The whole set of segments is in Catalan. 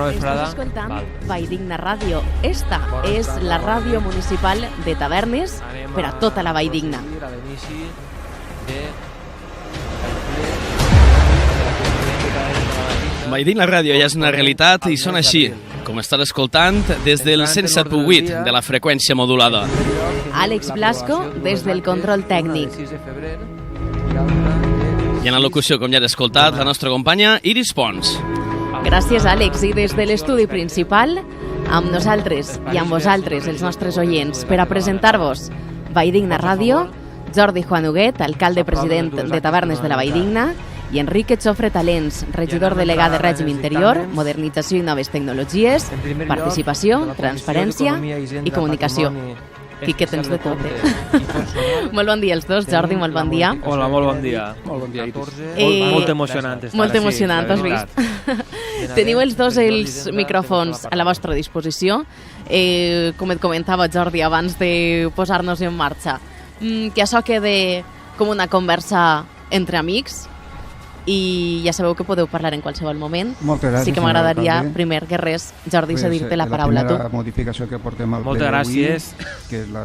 Estàs escoltant Valldigna Ràdio. Esta és la ràdio municipal de Tavernes per a tota la Valldigna. Valldigna Ràdio ja és una realitat i sona així, com estar escoltant des del 107.8 de la freqüència modulada. Àlex Blasco des del control tècnic. I en la locució, com ja has escoltat, la nostra companya Iris Pons. Gràcies, Àlex. I des de l'estudi principal, amb nosaltres i amb vosaltres, els nostres oients, per a presentar-vos Valldigna Ràdio, Jordi Juan Huguet, alcalde president de Tavernes de la Valldigna, i Enrique Chofre Talents, regidor delegat de Règim Interior, Modernització i Noves Tecnologies, Participació, Transparència i Comunicació. Quique, tens de tot, Molt bon dia els dos, Jordi, molt bon dia. Hola, molt bon dia. Molt bon dia, Iris. Molt emocionant estar molt emocionant, has vist? Teniu els dos els micròfons a la vostra disposició. Com et comentava, Jordi, abans de posar-nos en marxa, que això quede com una conversa entre amics, i ja sabeu que podeu parlar en qualsevol moment. Moltes gràcies. Sí que m'agradaria, primer que res, Jordi, cedir-te la paraula a tu. La modificació que portem al Moltes gràcies,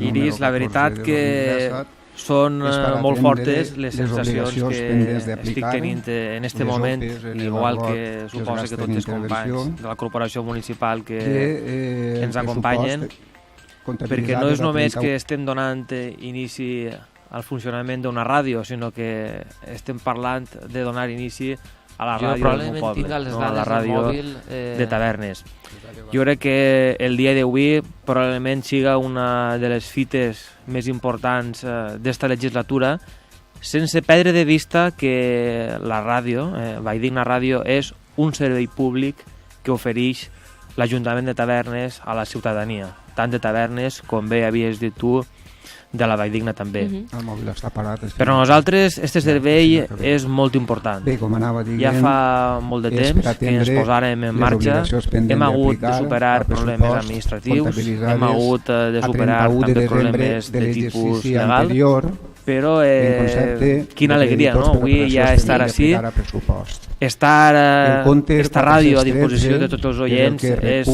Iris. La veritat que són molt fortes les sensacions que estic tenint en aquest moment, igual que suposa que tots els companys de la corporació municipal que ens acompanyen, perquè no és només que estem donant inici al funcionament d'una ràdio, sinó que estem parlant de donar inici a la ràdio del meu poble, no a la ràdio de Tavernes. Jo crec que el dia d'avui probablement siga una de les fites més importants d'esta legislatura, sense perdre de vista que la ràdio, Valldigna Ràdio, és un servei públic que ofereix l'Ajuntament de Tavernes a la ciutadania, tant de Tavernes com bé havies dit tu, de la Valldigna també. El mòbil està parat. Per a nosaltres, aquest servei és molt important. Ja fa molt de temps que ens posàrem en marxa, hem hagut de superar problemes administratius, hem hagut de superar també problemes de tipus legal, però quina alegria, no? Avui ja estar així, estar esta ràdio a disposició de tots els oients és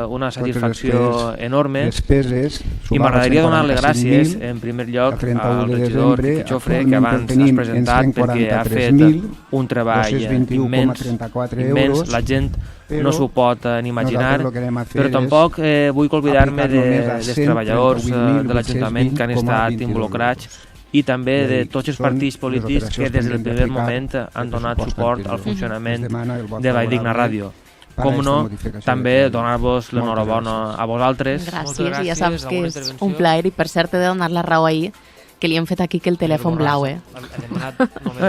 una satisfacció enorme, i m'agradaria donar-li gràcies en primer lloc al regidor Quique Chofre, que abans has presentat, perquè ha fet un treball immens, la gent no s'ho pot ni imaginar, però tampoc vull oblidar-me dels treballadors de l'Ajuntament que han estat involucrats i també de tots els partits polítics que des del primer moment han donat suport al funcionament de Valldigna Ràdio. Com no, també donar-vos l'enhorabona a vosaltres. Gràcies, i ja saps que és un plaer, i per cert he de donar la raó ahir, que li hem fet aquí que el telèfon blau,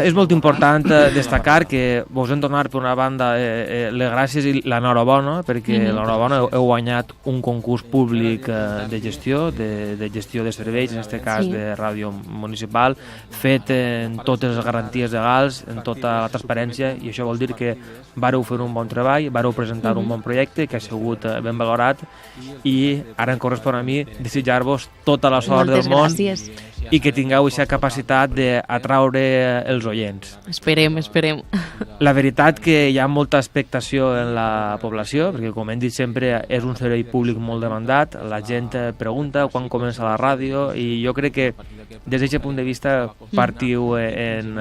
És molt important destacar que vos hem donat per una banda les gràcies i l'enhorabona, perquè l'enhorabona heu guanyat un concurs públic de gestió de serveis, en aquest cas de ràdio municipal, fet en totes les garanties legals, en tota la transparència, i això vol dir que vareu fer un bon treball, vareu presentar un bon projecte que ha sigut ben valorat, i ara em correspon a mi desitjar-vos tota la sort del món i que tingueu aquesta capacitat d'atraure els oients. Esperem. La veritat que hi ha molta expectació en la població, perquè com hem dit sempre és un servei públic molt demandat, la gent pregunta quan comença la ràdio, i jo crec que des d'aquest punt de vista partiu en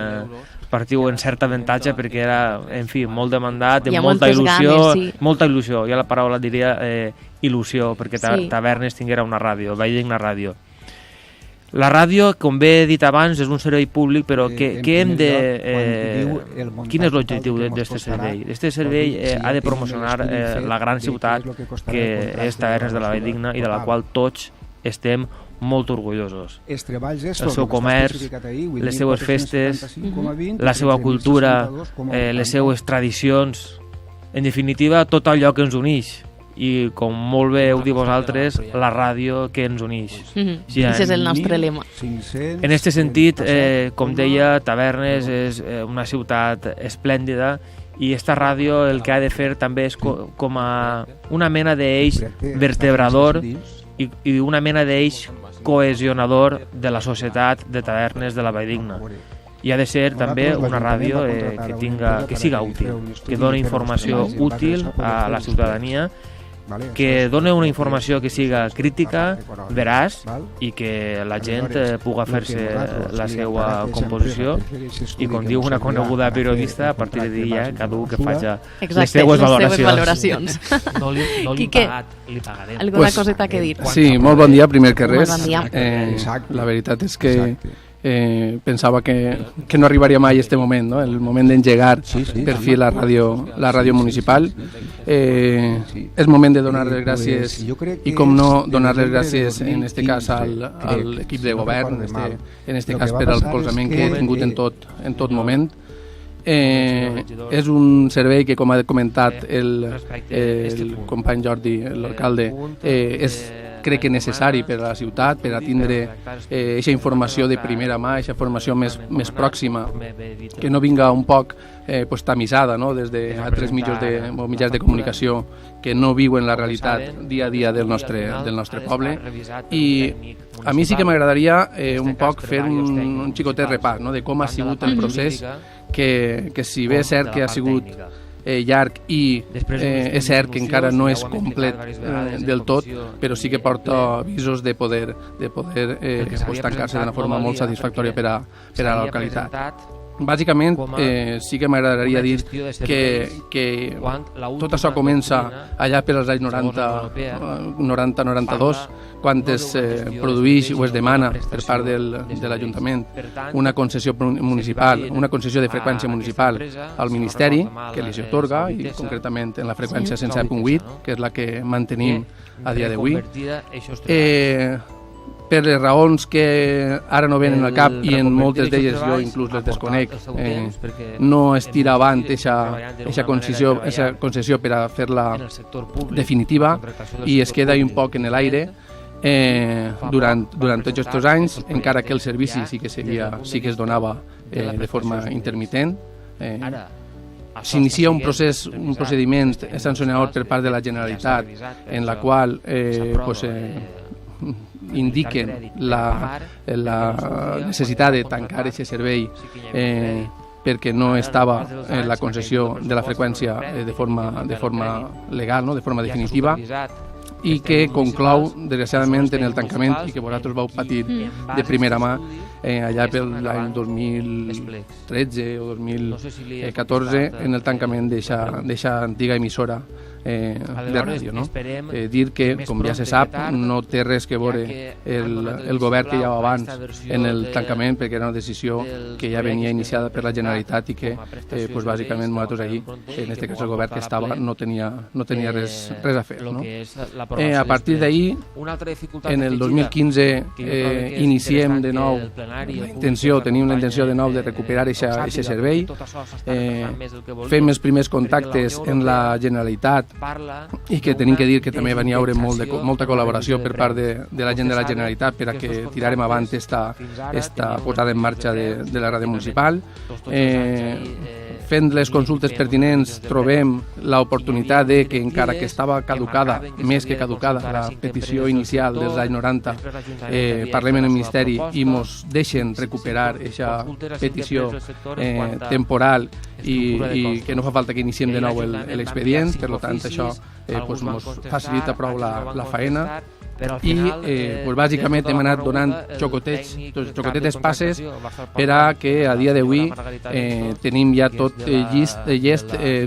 cert avantatge, perquè era, en fi, molt demandat, amb molta il·lusió, jo la paraula diria il·lusió, perquè Tavernes tinguera una ràdio, Valldigna Ràdio. La ràdio, com bé he dit abans, és un servei públic, però quin és l'objectiu d'aquest servei? Aquest servei ha de promocionar la gran ciutat que és Tavernes de la Valldigna i de la qual tots estem molt orgullosos. El seu comerç, les seues festes, la seva cultura, les seues tradicions, en definitiva, tot allò que ens uneix. I com molt bé heu dit vosaltres, la ràdio que ens uneix. Aquest és el nostre lema. En aquest sentit, com deia, Tavernes és una ciutat esplèndida, i esta ràdio el que ha de fer també és com a una mena d'eix vertebrador i una mena d'eix cohesionador de la societat de Tavernes de la Valldigna. I ha de ser també una ràdio que siga útil, que doni informació útil a la ciutadania, que doni una informació que siga crítica, veraç, i que la gent pugui fer-se la seva composició i, com diu una coneguda periodista, a partir de dia cadascú que faci les seues valoracions. No li hem pagat, li pagarem. Alguna coseta que dir? Sí, molt bon dia, primer que res. Bon dia. La veritat és que pensava que no arribaria mai a aquest moment, no? El moment d'engegar per fi la ràdio municipal. És moment de donar les gràcies i, com no, donar les gràcies en aquest cas a l'equip de govern, en aquest cas per al recolzament que he tingut en tot moment. És un servei que, com ha comentat el company Jordi, l'alcalde, és crec que necessari per a la ciutat, per a tindre aquesta informació de primera mà, aquesta informació més pròxima, que no vinga un poc tamisada des d'altres mitjans de comunicació que no viuen la realitat dia a dia del nostre poble. I a mi sí que m'agradaria un poc fer un xicotet repàs de com ha sigut el procés, que si bé és cert que ha sigut llarg i és cert que encara no és complet del tot, però sí que porta visos de poder tancar-se d'una forma molt satisfactòria per a la localitat. Bàsicament, sí que m'agradaria dir que tot això comença allà per als anys 90-92, quan es produeix o es demana per part de l'Ajuntament una concessió municipal, una concessió de freqüència municipal al Ministeri, que li s'atorga, i concretament en la freqüència 107.8, que és la que mantenim a dia d'avui. Per les raons que ara no venen al cap, i en moltes d'elles jo inclús les desconec, no es tira avant aquesta concessió per a fer-la definitiva, i es queda un poc en l'aire durant tots aquests anys, encara que el servici sí que es donava de forma intermitent. S'inicia un procediment sancionador per part de la Generalitat, en la qual indiquen la necessitat de tancar aquest servei perquè no estava en la concessió de la freqüència de forma legal, de forma definitiva, i que conclou, desgraciadament, en el tancament, i que vosaltres vau patir de primera mà allà per l'any 2013 o 2014, en el tancament d'aquesta antiga emissora de ràdio. Dir que, com ja se sap, no té res que veure el govern que hi havia abans en el tancament, perquè era una decisió que ja venia iniciada per la Generalitat i que, bàsicament, nosaltres allí, en aquest cas el govern que estava, no tenia res a fer. A partir d'ahir, en el 2015, iniciem de nou tenim la intenció de nou de recuperar aquest servei. Fem els primers contactes en la Generalitat, i que tenim que dir que també va haver molta col·laboració per part de la gent de la Generalitat per a que tirarem avant esta posada en marxa de la ràdio municipal. Fent les consultes pertinents trobem l'oportunitat de que, encara que estava caducada, més que caducada, la petició inicial dels anys 90, parlem en el Ministeri i ens deixen recuperar aquesta petició temporal i que no fa falta que iniciem de nou l'expedient. Per tant, això ens facilita prou la faena. I bàsicament hem anat donant xocotetes passes per a que a dia d'avui tenim ja tot llest,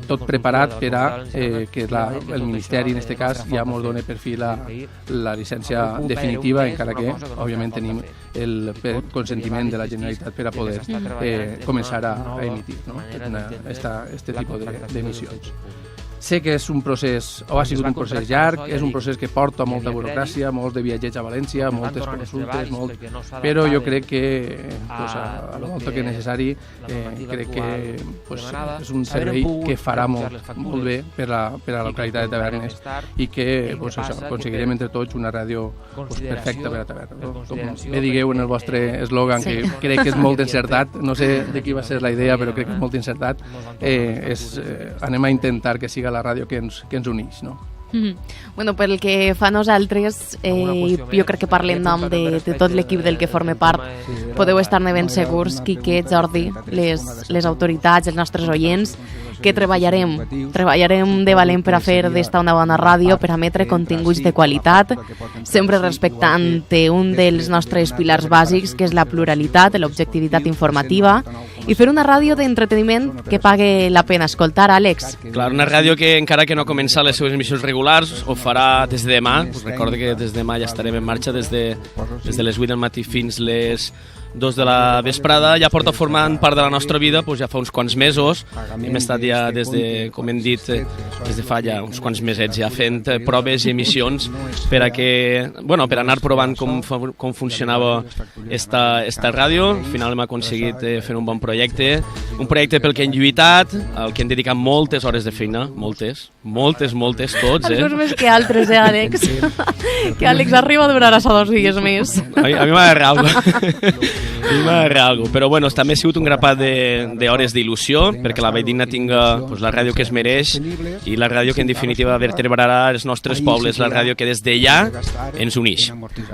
tot preparat per a que el Ministeri, en aquest cas, ja ens doni per fi la llicència definitiva, encara que, òbviament, tenim el consentiment de la Generalitat per a poder començar a emitir aquest tipus d'emissions. Sé que és un procés, o ha sigut un procés llarg, és un procés que porta molta burocràcia, molts de viatges a València, moltes consultes, però jo crec que a la volta que és necessari, crec que és un servei que farà molt bé per a la localitat de Tavernes i que aconseguirem entre tots una ràdio perfecta per a Tavernes. Com bé digueu en el vostre eslògan, que crec que és molt encertat, no sé de qui va ser la idea, però crec que és molt encertat, anem a intentar que siga la ràdio que ens uneix, no? Bueno, pel que fa a nosaltres, jo crec que parlem en nom de tot l'equip del que forma part. Podeu estar-ne ben segurs, Quique, Jordi, les autoritats, els nostres oients, que treballarem de valent per a fer d'esta una bona ràdio, per a emetre continguts de qualitat, sempre respectant un dels nostres pilars bàsics, que és la pluralitat, l'objectivitat informativa, i fer una ràdio d'entreteniment que pague la pena escoltar, Àlex. Clar, una ràdio que encara que no comença les seves emissions regulars, ho farà des de demà. Us recordo que des de demà ja estarem en marxa des de les 8 del matí fins les 2 de la vesprada. Ja porta formant part de la nostra vida ja fa uns quants mesos. Hem estat ja des de, com hem dit, des de fa ja uns quants mesets ja fent proves i emissions per a que, bueno, per anar provant com funcionava esta ràdio. Al final hem aconseguit fer un bon projecte, un projecte pel que hem lluitat, al que hem dedicat moltes hores de feina, moltes, tots, Alguns més que altres, Àlex? Que Àlex arriba a durar a 2 dies més. A mi m'agrada alguna cosa. Però bueno, també ha sigut un grapat d'hores d'il·lusió perquè la Valldigna tinga la ràdio que es mereix i la ràdio que en definitiva vertebrarà els nostres pobles, la ràdio que des d'allà ens unix.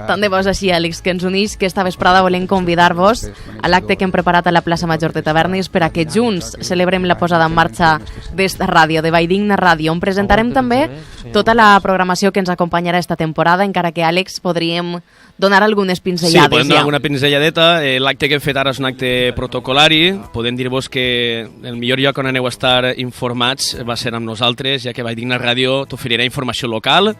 Tant de bo és així, Àlex, que ens unix, que esta vesprada volem convidar-vos a l'acte que hem preparat a la plaça Major de Tavernes per a que junts celebrem la posada en marxa d'esta ràdio, de Valldigna Ràdio, on presentarem també tota la programació que ens acompanyarà esta temporada, encara que, Àlex, podríem donar algunes pinzellades. Sí, podem donar alguna pinzelladeta. L'acte que hem fet ara és un acte protocolari. Podem dir-vos que el millor lloc on aneu a estar informats va ser amb nosaltres, ja que Valldigna Ràdio t'oferirà informació local,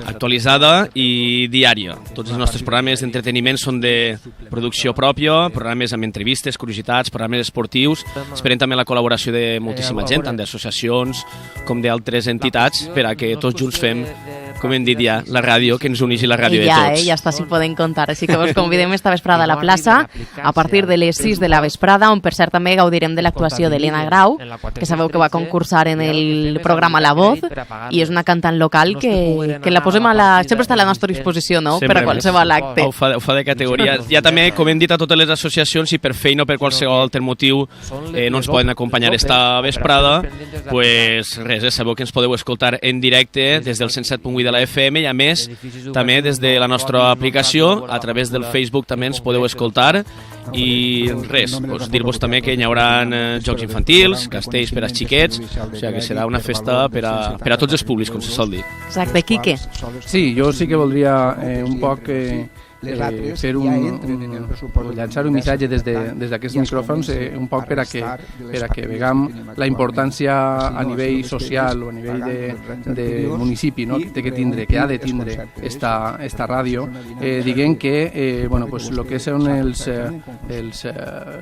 actualitzada i diària. Tots els nostres programes d'entreteniment són de producció pròpia, programes amb entrevistes, curiositats, programes esportius. Esperem també la col·laboració de moltíssima gent, tant d'associacions com d'altres entitats, per a que tots junts fem, com hem dit ja, la ràdio que ens uneix i la ràdio de tots. Ja està, si podem comptar. Així que vos convidem esta vesprada a la plaça a partir de les 6 de la vesprada, on per cert també gaudirem de l'actuació d'Helena Grau, que sabeu que va concursar en el programa La Voz, i és una cantant local que la posem sempre està a la nostra disposició, no?, per a qualsevol acte. Ho fa de categoria. Ja també, com hem dit a totes les associacions, si per feina o per qualsevol altre motiu no ens poden acompanyar esta vesprada, pues res, sabeu que ens podeu escoltar en directe des del 107.8 de la FM i a més també des de la nostra aplicació, a través del Facebook també ens podeu escoltar. I res, dir-vos també que hi haurà jocs infantils, castells per als xiquets, o sigui que serà una festa per a tots els públics, com se sol dir. Exacte, Quique. Sí, jo sí que voldria un poc fer llançar un missatge des d'aquests micròfons un poc per a que vegam la importància a nivell social o a nivell de municipi, no?, que ha de tindre esta ràdio. Diguem que el que són els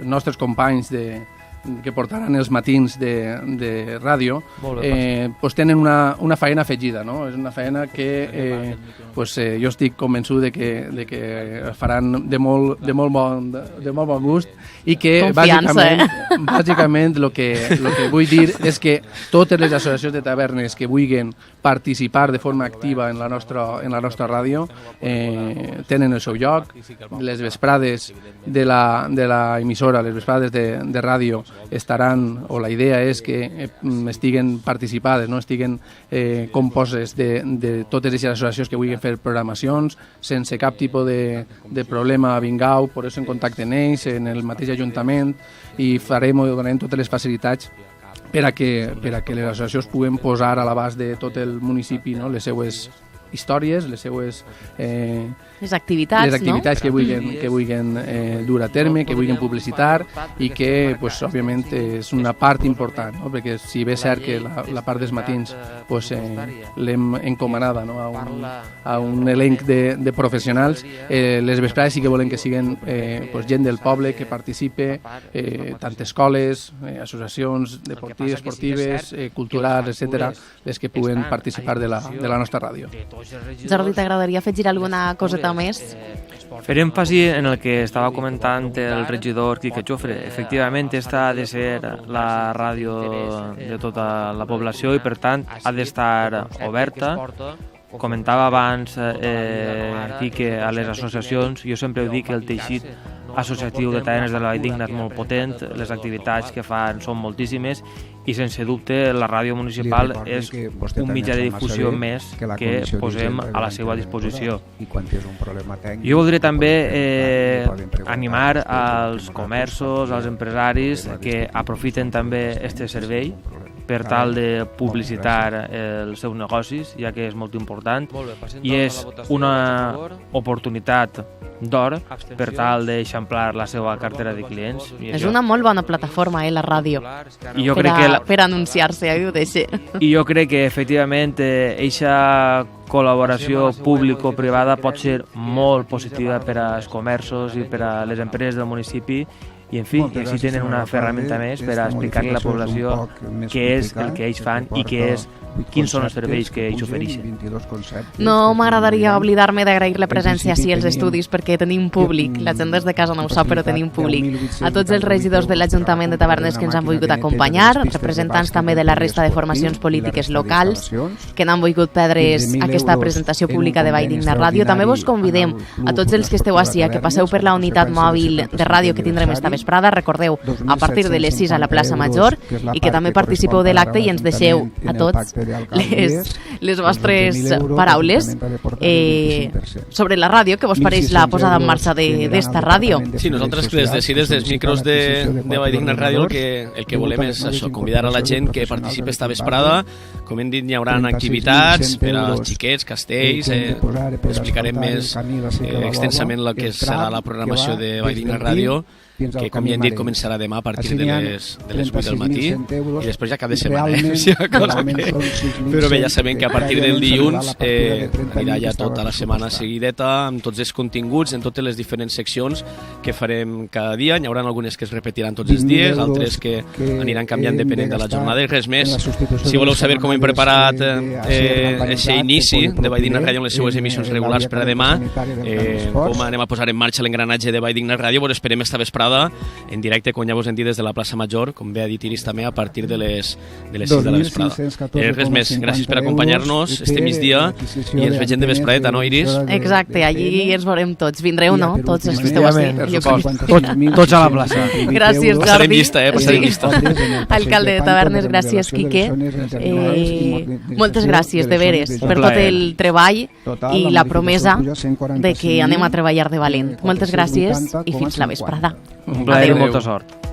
nostres companys que portaran els matins de ràdio, tenen una feina afegida, no? És una feina que jo estic convençut de que faran de molt bon gust i que bàsicament el que vull dir és que totes les associacions de tavernes que vulguin participar de forma activa en la nostra ràdio tenen el seu lloc. Les vesprades de la emissora, les vesprades de ràdio estaran, o la idea és que estiguen participades, no estiguen composes de totes les associacions que vulguin fer programacions sense cap tipus de problema. Vingueu, poseu en contacte amb ells, en el mateix ajuntament, i donarem totes les facilitats per a que les associacions puguen posar a l'abast de tot el municipi, no?, les seues històries, les seues les activitats que vulguin dur a terme, que vulguin publicitar, i que, òbviament, és una part important, no?, perquè si bé és cert que la part dels matins l'hem encomanada, no?, a un elenc de professionals, les vesprades sí que volen que siguin gent del poble que participe, tant escoles, associacions esportives, culturals, etc., les que puguen participar de la nostra ràdio. Jordi, t'agradaria afegir alguna coseta més? Fer èmfasi en el que estava comentant el regidor Quique Jofre. Efectivament, esta ha de ser la ràdio de tota la població i, per tant, ha d'estar oberta. Comentava abans Quique a les associacions. Jo sempre ho dic, el teixit associatiu de tavernes de la Valldigna és molt potent, les activitats que fan són moltíssimes i sense dubte la ràdio municipal és un mitjà de difusió més que posem a la seva disposició. Jo voldria també animar als comerços, als empresaris que aprofiten també aquest servei per tal de publicitar els seus negocis, ja que és molt important i és una oportunitat d'or per tal d'eixamplar la seva cartera de clients. És una molt bona plataforma, la ràdio, per anunciar-se, ja ho deixo. I jo crec que, efectivament, eixa col·laboració público-privada pot ser molt positiva per als comerços i per a les empreses del municipi i, en fi, així tenen una ferramenta més per a explicar-li a la població què és el que ells fan i quins són els serveis que ells ofereixen. No m'agradaria oblidar-me d'agrair la presència així als estudis perquè tenim públic, la gent des de casa no ho sap, però tenim públic. A tots els regidors de l'Ajuntament de Tavernes que ens han volgut acompanyar, representants també de la resta de formacions polítiques locals que n'han volgut perdre's aquesta presentació pública de Valldigna Ràdio. També vos convidem a tots els que esteu així a que passeu per la unitat mòbil de ràdio que tindrem esta vesprada. Recordeu, a partir de les 6 a la plaça Major i que també participeu de l'acte i ens deixeu a tots les vostres paraules sobre la ràdio, que vos pareix la posada en marxa d'esta ràdio. Sí, nosaltres des de sí, des dels micros de Valldigna Ràdio el que volem és això, convidar a la gent que participi esta vesprada. Com hem dit, hi haurà activitats per als xiquets, castells, explicarem més extensament el que serà la programació de Valldigna Ràdio, que com ja hem dit començarà demà a partir de les 8 del matí i després ja cap de setmana, però bé, ja sabem que a partir del dilluns anirà ja tota la setmana seguideta amb tots els continguts en totes les diferents seccions que farem cada dia. Hi haurà algunes que es repetiran tots els dies, altres que aniran canviant depenent de la jornada i res més. Si voleu saber com hem preparat aquest inici de Valldigna Ràdio amb les seues emissions regulars per a demà, com anem a posar en marxa l'engranatge de Valldigna Ràdio, vos esperem esta vesprada en directe, com ja vos hem dit, des de la plaça Major, com bé ha dit Iris també, a partir de les 6 de la vesprada. Res més, gràcies per acompanyar-nos este migdia i ens vegem de vespradeta, no, Iris? Exacte, allí ens veurem tots. Vindreu, no? Tots els que esteu així. Tots a la plaça. Gràcies, Jordi. Passarem llista, passarem llista. Alcalde de Tavernes, gràcies, Quique. Moltes gràcies, de veres, per tot el treball i la promesa de que anem a treballar de valent. Moltes gràcies i fins la vesprada. Un plaer i molta sort.